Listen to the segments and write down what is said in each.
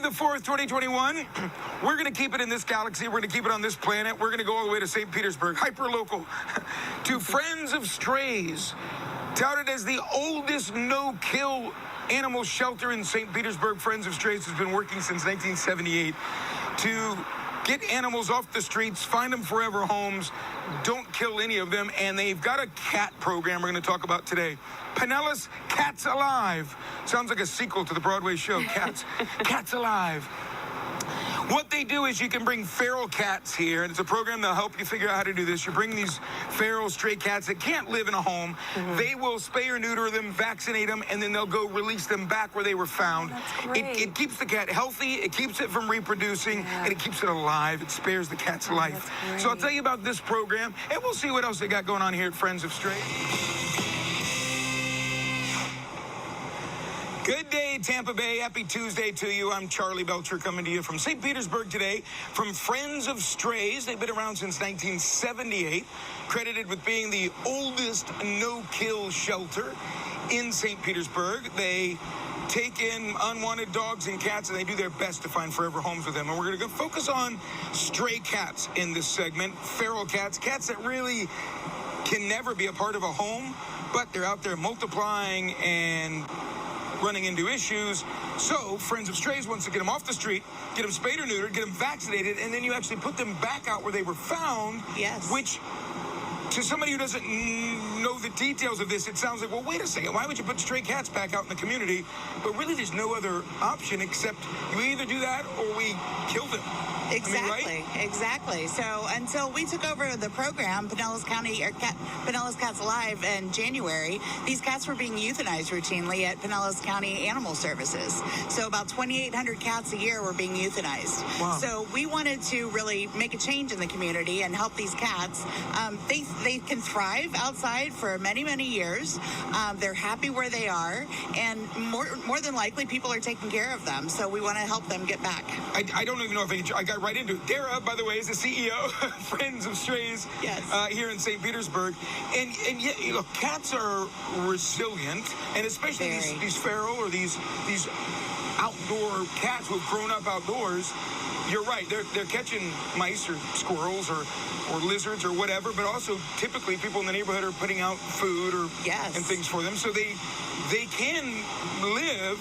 the 4th, 2021. We're going to keep it in this galaxy. We're going to keep it on this planet. We're going to go all the way to St. Petersburg, hyper-local, to Friends of Strays, touted as the oldest no-kill animal shelter in St. Petersburg. Friends of Strays has been working since 1978 to get animals off the streets, find them forever homes, don't kill any of them, and they've got a cat program we're going to talk about today. Pinellas Cats Alive. Sounds like a sequel to the Broadway show, Cats. Cats Alive. What they do is you can bring feral cats here, and it's a program that'll help you figure out how to do this. You bring these feral stray cats that can't live in a home. They will spay or neuter them, vaccinate them, and then they'll go release them back where they were found. It keeps the cat healthy, it keeps it from reproducing, and it keeps it alive. It spares the cat's life. So I'll tell you about this program, and we'll see what else they got going on here at Friends of Strays. Good day, Tampa Bay. Happy Tuesday to you. I'm Charley Belcher coming to you from St. Petersburg today from Friends of Strays. They've been around since 1978, credited with being the oldest no-kill shelter in St. Petersburg. They take in unwanted dogs and cats, and they do their best to find forever homes with them. And we're going to focus on stray cats in this segment, feral cats, cats that really can never be a part of a home, but they're out there multiplying and running into issues. So Friends of Strays wants to get them off the street, get them spayed or neutered, get them vaccinated, and then you actually put them back out where they were found. Yes. Which, to somebody who doesn't know the details of this, it sounds like, well, wait a second, why would you put stray cats back out in the community? But really, there's no other option except you either do that or we kill them. Exactly, I mean, right? Exactly. So until we took over the program, Pinellas Cats Alive in January, these cats were being euthanized routinely at Pinellas County Animal Services. So about 2,800 cats a year were being euthanized. Wow. So we wanted to really make a change in the community and help these cats. They can thrive outside for many, many years. They're happy where they are, and more than likely, people are taking care of them. So we want to help them get back. I don't even know if I got right into it. Dara, by the way, is the CEO of Friends of Strays. Yes. Here in St. Petersburg. And yet, you know, cats are resilient, and especially these feral or these outdoor cats who have grown up outdoors. You're right. They're catching mice or squirrels or lizards or whatever, but also typically people in the neighborhood are putting out food or and things for them. So they can live,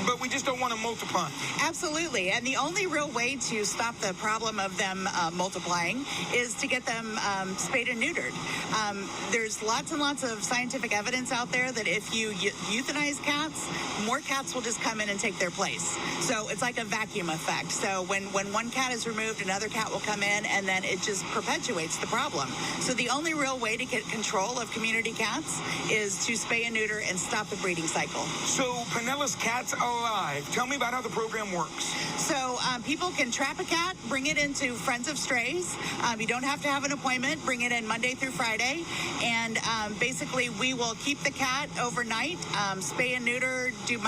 but we just don't want to multiply. Absolutely. And the only real way to stop the problem of them multiplying is to get them spayed and neutered. There's lots and lots of scientific evidence out there that if you euthanize cats, more cats will just come in and take their place. So it's like a vacuum effect. So when one cat is removed, another cat will come in, and then it just perpetuates the problem. So the only real way to get control of community cats is to spay and neuter and stop the breeding cycle. So Pinellas Cats Alive. Tell me about how the program works. So people can trap a cat, bring it into Friends of Strays. You don't have to have an appointment. Bring it in Monday through Friday. And basically, we will keep the cat overnight, spay and neuter, do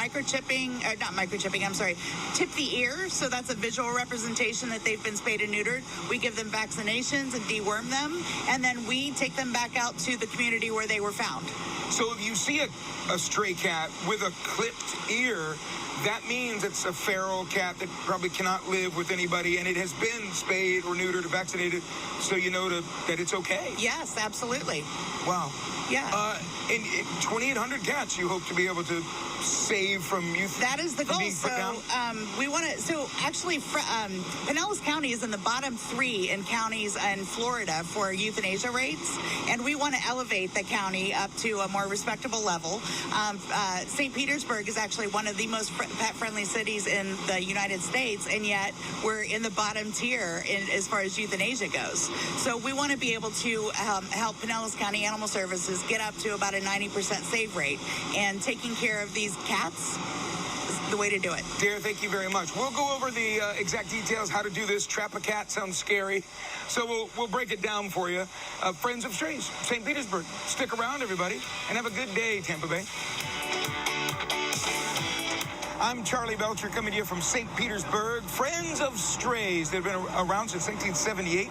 tip the ear. So that's a visual representation that they've been spayed and neutered. We give them vaccinations and deworm them. And then we take them back out to the community where they were found. So if you see a stray cat with a clipped ear, that means it's a feral cat that probably cannot live with anybody, and it has been spayed or neutered or vaccinated, so you know that it's okay. Yes, absolutely. Wow. Yeah. And 2,800 cats you hope to be able to save from youth. That is the goal. So we want to. So actually, Pinellas County is in the bottom 3 in counties in Florida for euthanasia rates, and we want to elevate the county up to a more respectable level. St. Petersburg is actually one of the most pet-friendly cities in the United States, and yet we're in the bottom tier as far as euthanasia goes. So we want to be able to help Pinellas County Animal Services get up to about a 90% save rate, and taking care of these cats is the way to do it. Dara, thank you very much. We'll go over the exact details, how to do this. Trap a cat sounds scary, so we'll break it down for you. Friends of Strays, St. Petersburg. Stick around, everybody, and have a good day, Tampa Bay. I'm Charley Belcher coming to you from St. Petersburg. Friends of Strays. They've been around since 1978.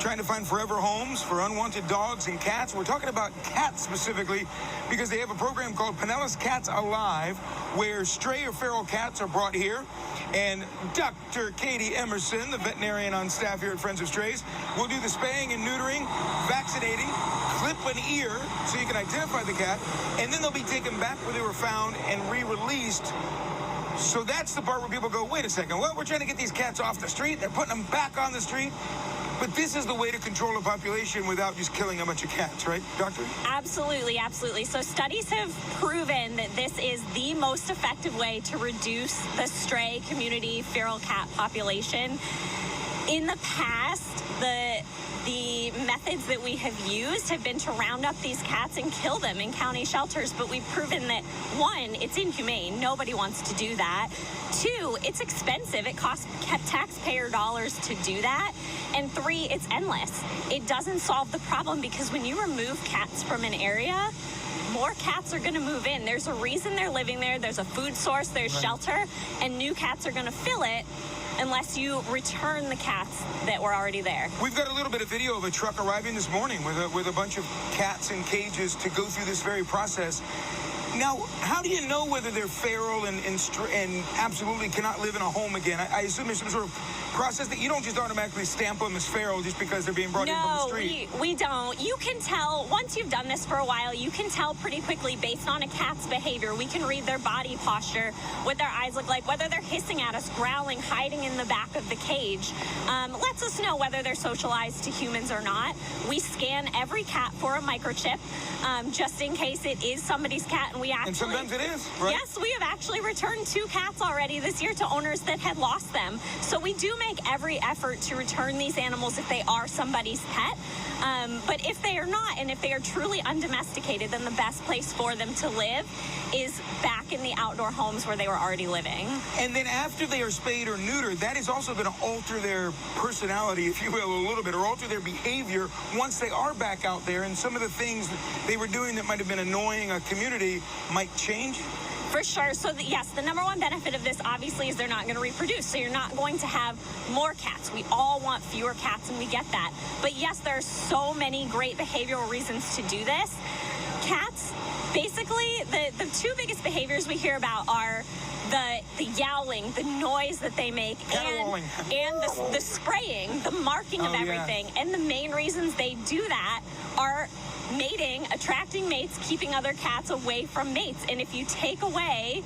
trying to find forever homes for unwanted dogs and cats. We're talking about cats specifically because they have a program called Pinellas Cats Alive where stray or feral cats are brought here. And Dr. Katie Emerson, the veterinarian on staff here at Friends of Strays, will do the spaying and neutering, vaccinating, clip an ear so you can identify the cat, and then they'll be taken back where they were found and re-released. So that's the part where people go, wait a second, well, we're trying to get these cats off the street. They're putting them back on the street. But this is the way to control a population without just killing a bunch of cats, right, Doctor? Absolutely, absolutely. So studies have proven that this is the most effective way to reduce the stray community feral cat population. In the past, the methods that we have used have been to round up these cats and kill them in county shelters, but we've proven that, one, it's inhumane. Nobody wants to do that. Two, it's expensive. It costs taxpayer dollars to do that. And three, it's endless. It doesn't solve the problem because when you remove cats from an area, more cats are going to move in. There's a reason they're living there. There's a food source, there's shelter, and new cats are going to fill it unless you return the cats that were already there. We've got a little bit of video of a truck arriving this morning with a bunch of cats in cages to go through this very process. Now, how do you know whether they're feral and absolutely cannot live in a home again? I assume there's some sort of process that you don't just automatically stamp them as feral just because they're being brought in from the street. No, we don't. You can tell, once you've done this for a while, you can tell pretty quickly based on a cat's behavior. We can read their body posture, what their eyes look like, whether they're hissing at us, growling, hiding in the back of the cage. Lets us know whether they're socialized to humans or not. We scan every cat for a microchip, just in case it is somebody's cat. And sometimes it is, right? Yes, we have actually returned 2 cats already this year to owners that had lost them. So we do make every effort to return these animals if they are somebody's pet. But if they are not, and if they are truly undomesticated, then the best place for them to live is back in the outdoor homes where they were already living. And then after they are spayed or neutered, that is also going to alter their personality, if you will, a little bit, or alter their behavior once they are back out there. And some of the things they were doing that might have been annoying a community might change. For sure. So, yes, the number one benefit of this, obviously, is they're not going to reproduce. So you're not going to have more cats. We all want fewer cats, and we get that. But, yes, there are so many great behavioral reasons to do this. Cats, basically, the 2 biggest behaviors we hear about are the yowling, the noise that they make, and the spraying, the marking of everything. Yeah. And the main reasons they do that are mating, attracting mates, keeping other cats away from mates. And if you take away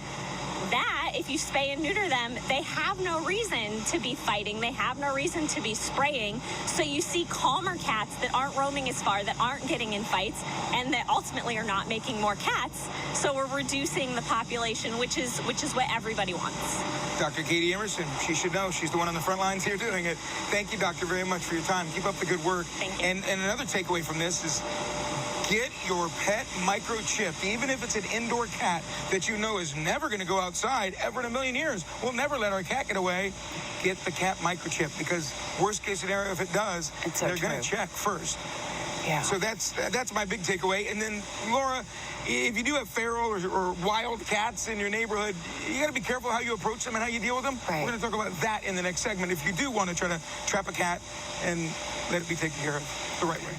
that, if you spay and neuter them, they have no reason to be fighting. They have no reason to be spraying. So you see calmer cats that aren't roaming as far, that aren't getting in fights, and that ultimately are not making more cats. So we're reducing the population, which is what everybody wants. Dr. Katie Emerson, she should know. She's the one on the front lines here doing it. Thank you, Doctor, very much for your time. Keep up the good work. Thank you. And another takeaway from this is get your pet microchipped, even if it's an indoor cat that you know is never going to go outside ever in a million years. We'll never let our cat get away. Get the cat microchipped because worst case scenario, if it does, they're going to check first. Yeah. So that's my big takeaway. And then, Laura, if you do have feral or wild cats in your neighborhood, you got to be careful how you approach them and how you deal with them. Right. We're going to talk about that in the next segment. If you do want to try to trap a cat and let it be taken care of the right way.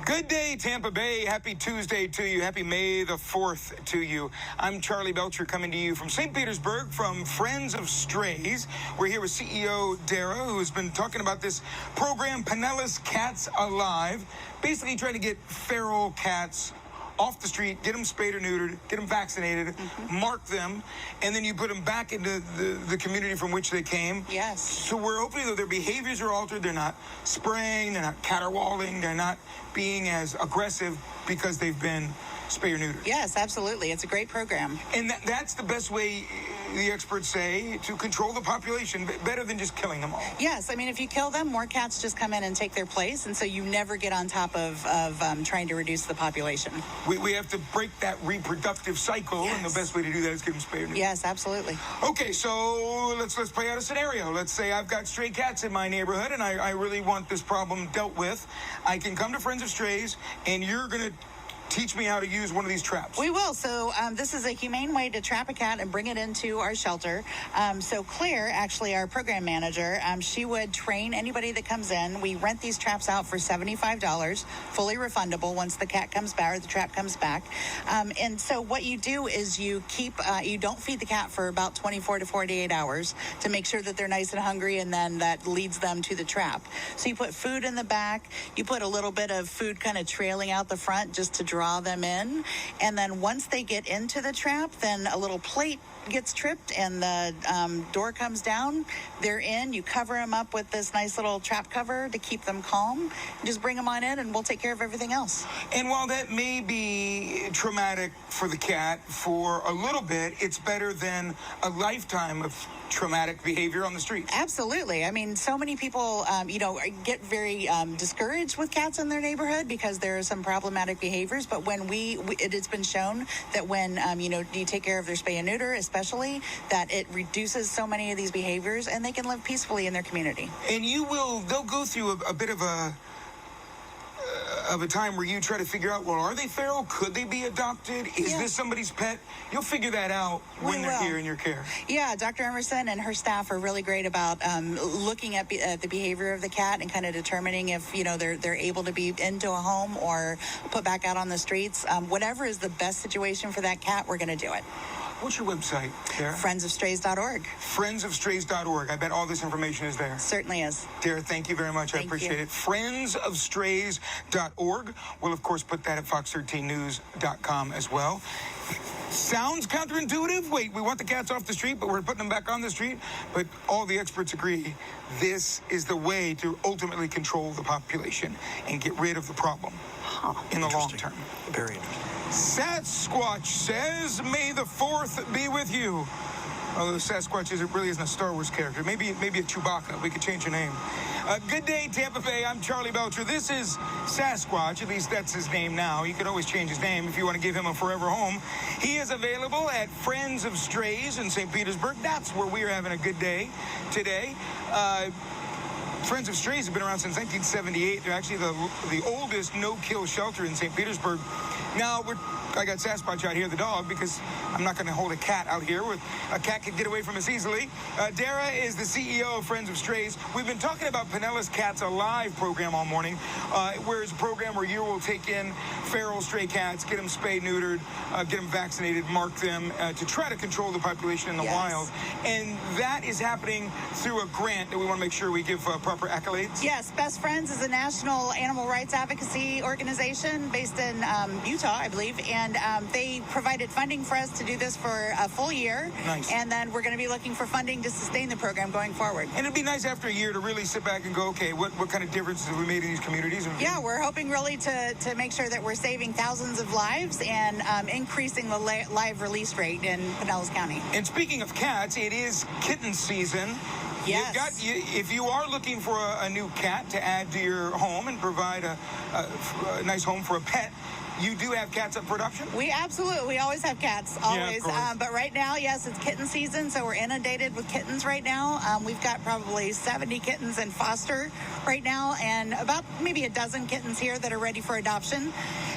Good day, Tampa Bay. Happy Tuesday to you. Happy May the 4th to you. I'm Charley Belcher coming to you from St. Petersburg from Friends of Strays. We're here with CEO Dara, who has been talking about this program, Pinellas Cats Alive, basically trying to get feral cats off the street, get them spayed or neutered, get them vaccinated, mark them, and then you put them back into the community from which they came. Yes. So we're hoping that their behaviors are altered. They're not spraying, they're not caterwauling, they're not being as aggressive because they've been spay or neutered. Yes, absolutely. It's a great program. And that's the best way, the experts say, to control the population, better than just killing them all. Yes, I mean, if you kill them, more cats just come in and take their place, and so you never get on top of trying to reduce the population. We have to break that reproductive cycle, and the best way to do that is get them spayed or neutered. Yes, absolutely. Okay, so let's play out a scenario. Let's say I've got stray cats in my neighborhood, and I really want this problem dealt with. I can come to Friends of Strays, and you're going to teach me how to use one of these traps. We will. So this is a humane way to trap a cat and bring it into our shelter. So Claire, actually our program manager, she would train anybody that comes in. We rent these traps out for $75, fully refundable once the cat comes back or the trap comes back. And so what you do is you keep, you don't feed the cat for about 24 to 48 hours to make sure that they're nice and hungry, and then that leads them to the trap. So you put food in the back, you put a little bit of food kind of trailing out the front just to draw them in. And then once they get into the trap, then a little plate gets tripped and the door comes down. They're in. You cover them up with this nice little trap cover to keep them calm. Just bring them on in and we'll take care of everything else. And while that may be traumatic for the cat for a little bit, it's better than a lifetime of traumatic behavior on the streets. Absolutely. I mean, so many people, get very discouraged with cats in their neighborhood because there are some problematic behaviors. But when it has been shown that when, you take care of their spay and neuter, especially, that it reduces so many of these behaviors and they can live peacefully in their community. And they'll go through a bit of a time where you try to figure out, well, are they feral? Could they be adopted? Is this somebody's pet? You'll figure that out when they're here in your care. Yeah, Dr. Emerson and her staff are really great about looking at the behavior of the cat and kind of determining if, they're able to be into a home or put back out on the streets. Whatever is the best situation for that cat, we're going to do it. What's your website, Tara? Friendsofstrays.org. Friendsofstrays.org. I bet all this information is there. Certainly is. Tara, thank you very much. I appreciate it. Friendsofstrays.org. We'll, of course, put that at fox13news.com as well. Sounds counterintuitive. Wait, we want the cats off the street, but we're putting them back on the street. But all the experts agree this is the way to ultimately control the population and get rid of the problem in the long term. Very interesting. Sasquatch says, "May the 4th be with you." Although Sasquatch really isn't a Star Wars character. Maybe a Chewbacca. We could change your name. Good day, Tampa Bay. I'm Charley Belcher. This is Sasquatch. At least that's his name now. You could always change his name if you want to give him a forever home. He is available at Friends of Strays in St. Petersburg. That's where we are having a good day today. Friends of Strays have been around since 1978. They're actually the oldest no-kill shelter in St. Petersburg. Now, I got Sasquatch out here, the dog, because I'm not going to hold a cat out here. A cat could get away from us easily. Dara is the CEO of Friends of Strays. We've been talking about Pinellas Cats Alive program all morning, where it's a program where you will take in feral stray cats, get them spayed, neutered, get them vaccinated, mark them, to try to control the population in the wild. And that is happening through a grant that we want to make sure we give proper accolades. Yes, Best Friends is a national animal rights advocacy organization based in Utah, I believe, and they provided funding for us to do this for a full year. Nice. And then we're going to be looking for funding to sustain the program going forward. And it'd be nice after a year to really sit back and go, okay, what kind of differences have we made in these communities? Yeah, we're hoping really to make sure that we're saving thousands of lives and increasing the live release rate in Pinellas County. And speaking of cats, it is kitten season. Yes. If you are looking for a new cat to add to your home and provide a nice home for a pet, you do have cats up for adoption? We always have cats, always. Yeah, but right now, yes, it's kitten season, so we're inundated with kittens right now. We've got probably 70 kittens in foster right now, and about maybe a dozen kittens here that are ready for adoption.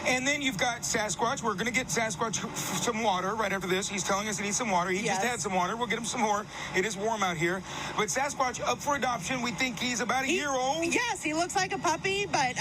And then you've got Sasquatch. We're going to get Sasquatch some water right after this. He's telling us he needs some water. He just had some water. We'll get him some more. It is warm out here. But Sasquatch up for adoption. We think he's about a year old. Yes, he looks like a puppy, but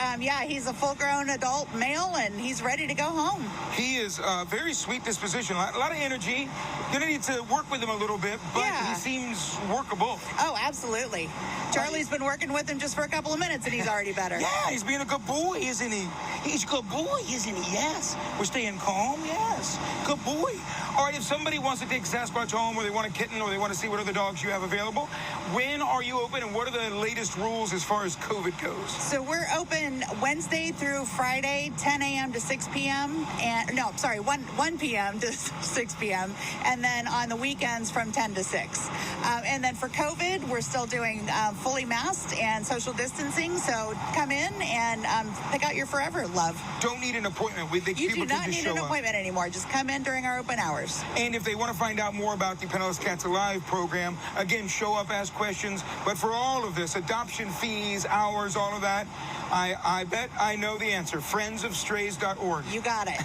he's a full-grown adult male, and he's ready to go home. He is a very sweet disposition. A lot of energy. Going to need to work with him a little bit, but he seems workable. Oh, absolutely. Charlie's been working with him just for a couple of minutes, and he's already better. Yeah, he's being a good boy, isn't he? He's a good boy, isn't he? Yes. We're staying calm, yes. Good boy. All right, if somebody wants to take Sasquatch home, or they want a kitten, or they want to see what other dogs you have available, when are you open, and what are the latest rules as far as COVID goes? So we're open Wednesday through Friday, 10 a.m. to 6 p.m. 1 p.m. to 6 p.m. And then on the weekends from 10 to 6. And then for COVID, we're still doing fully masked and social distancing. So come in and pick out your forever love. Don't need an appointment. You do not need an appointment anymore. Just come in during our open hours. $5. And if they want to find out more about the Pinellas Cats Alive program, again, show up, ask questions. But for all of this, adoption fees, hours, all of that, I bet I know the answer. friendsofstrays.org. You got it.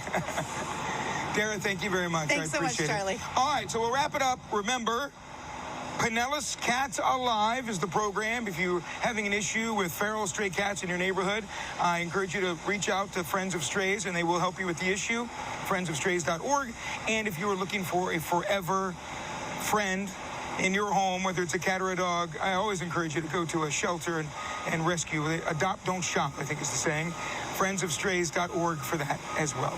Dara, thank you very much. Thanks I so much, appreciate Charlie. it. All right, so we'll wrap it up. Remember, Pinellas Cats Alive is the program. If you're having an issue with feral stray cats in your neighborhood, I encourage you to reach out to Friends of Strays, and they will help you with the issue, friendsofstrays.org. And if you are looking for a forever friend in your home, whether it's a cat or a dog, I always encourage you to go to a shelter and rescue. Adopt, don't shop, I think is the saying. friendsofstrays.org for that as well.